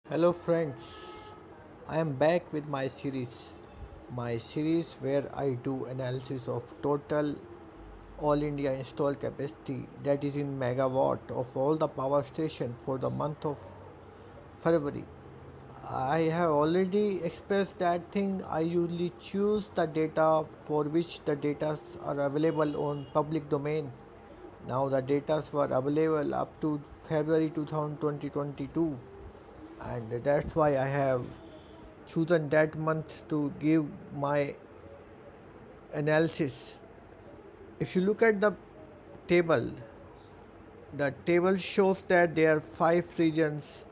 Hello friends, I am back with my series where I do analysis of total all India installed capacity, that is in megawatt, of all the power station for the month of February. I have already expressed that thing. I usually choose the data for which the data are available on public domain. Now the data were available up to February 2022, and that's why I have chosen that month to give my analysis. If you look at table, the table shows that there are five regions: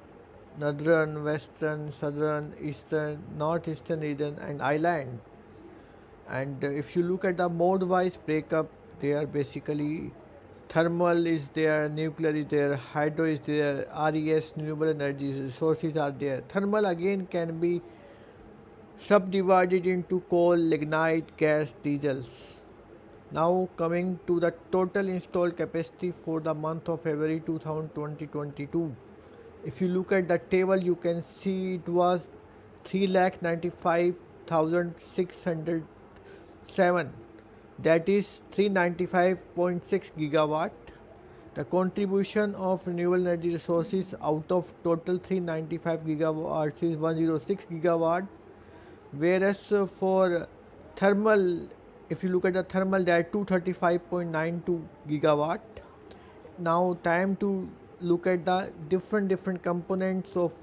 northern, western, southern, eastern, northeastern region, and island. And if you look at the mode wise breakup, they are basically thermal is there, nuclear is there, hydro is there, RES, renewable energy resources are there. Thermal again can be subdivided into coal, lignite, gas, diesels. Now coming to the total installed capacity for the month of February 2022. If you look at the table, you can see it was 3,95,607. That is 395.6 gigawatt. The contribution of renewable energy resources out of total 395 gigawatts is 106 gigawatt, whereas for thermal, if you look at the thermal, that 235.92 gigawatt. Now time to look at the different components of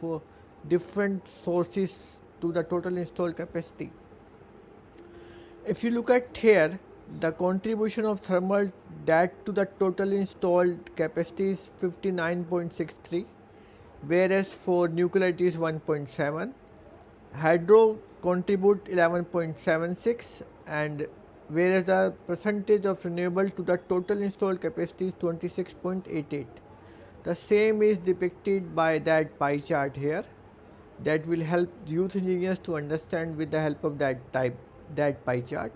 different sources to the total installed capacity. If you look at here, the contribution of thermal, that to the total installed capacity is 59.63, whereas for nuclear it is 1.7. Hydro contribute 11.76, and whereas the percentage of renewable to the total installed capacity is 26.88. The same is depicted by that pie chart here, that will help youth engineers to understand with the help of that pie chart.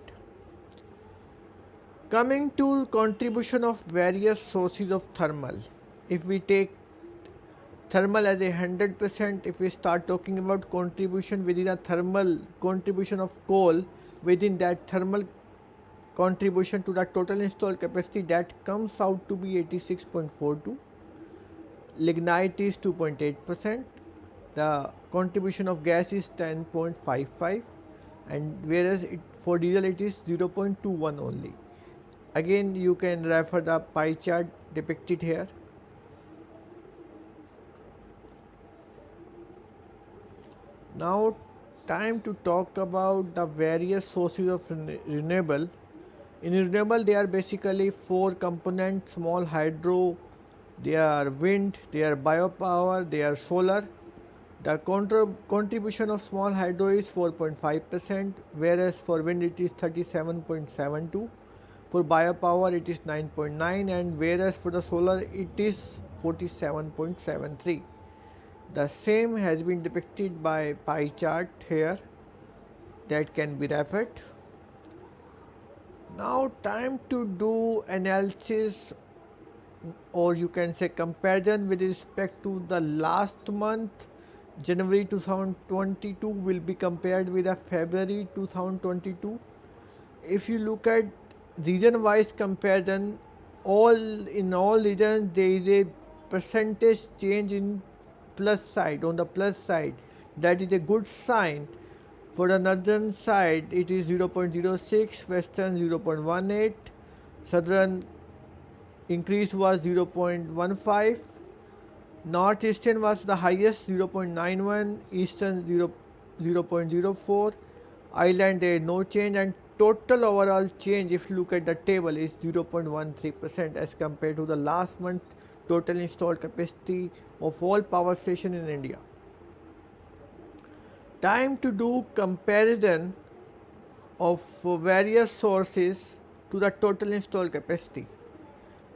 Coming to contribution of various sources of thermal, if we take thermal as 100%, if we start talking about contribution within a thermal contribution of coal, within that thermal contribution to the total installed capacity, that comes out to be 86.42. Lignite is 2.8%. The contribution of gas is 10.55, and whereas for diesel it is 0.21 only. Again, you can refer the pie chart depicted here. Now time to talk about the various sources of renewable. In renewable, they are basically four components: small hydro, they are wind, they are biopower, they are solar. The contribution of small hydro is 4.5%, whereas for wind it is 37.72. For biopower it is 9.9, and whereas for the solar it is 47.73. The same has been depicted by pie chart here, that can be referred. Now time to do analysis, or you can say comparison, with respect to the last month. January 2022 will be compared with a February 2022. If you look at region wise comparison, all regions there is a percentage change in plus side, on the plus side. That is a good sign. For the northern side it is 0.06, western 0.18, southern increase was 0.15, northeastern was the highest 0.91, eastern 0.04, island there is no change, and total overall change, if you look at the table, is 0.13% as compared to the last month total installed capacity of all power station in India. Time to do comparison of various sources to the total installed capacity.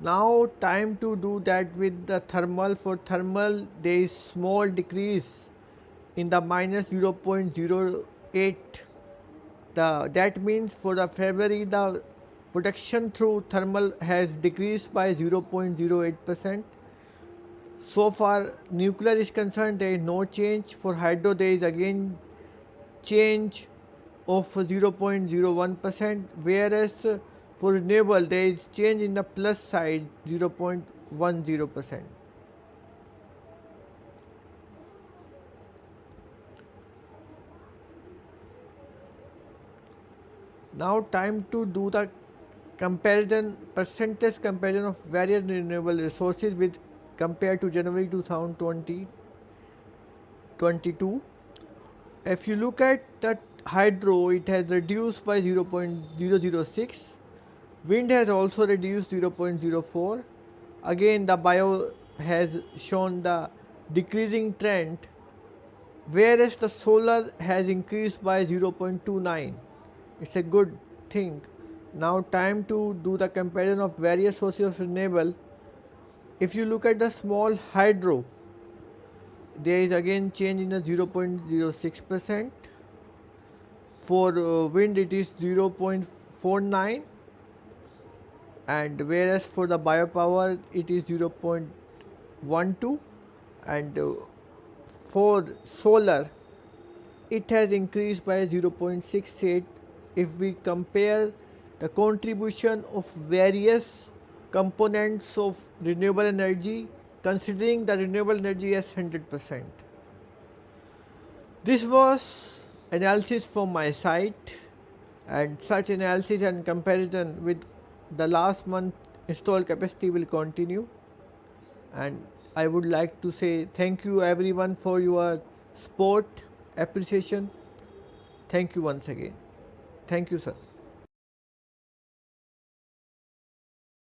Now time to do that with the thermal. For thermal there is small decrease in the minus 0.08. That means for the February the production through thermal has decreased by 0.08%. So far nuclear is concerned, there is no change. For hydro there is again change of 0.01%, whereas for renewable there is change in the plus side 0.10%. Now time to do the comparison, percentage comparison of various renewable resources with compared to January 2022. If you look at the hydro, it has reduced by 0.006. Wind has also reduced 0.04. Again, the bio has shown the decreasing trend, whereas the solar has increased by 0.29. It's a good thing. Now time to do the comparison of various sources of renewable. If you look at the small hydro, there is again change in the 0.06%. For wind it is 0.49, and whereas for the biopower it is 0.12, and for solar it has increased by 0.68 if we compare the contribution of various components of renewable energy, considering the renewable energy as 100%. This was analysis from my side, and such analysis and comparison with the last month installed capacity will continue. And I would like to say thank you everyone for your support, appreciation. Thank you once again. Thank you, sir.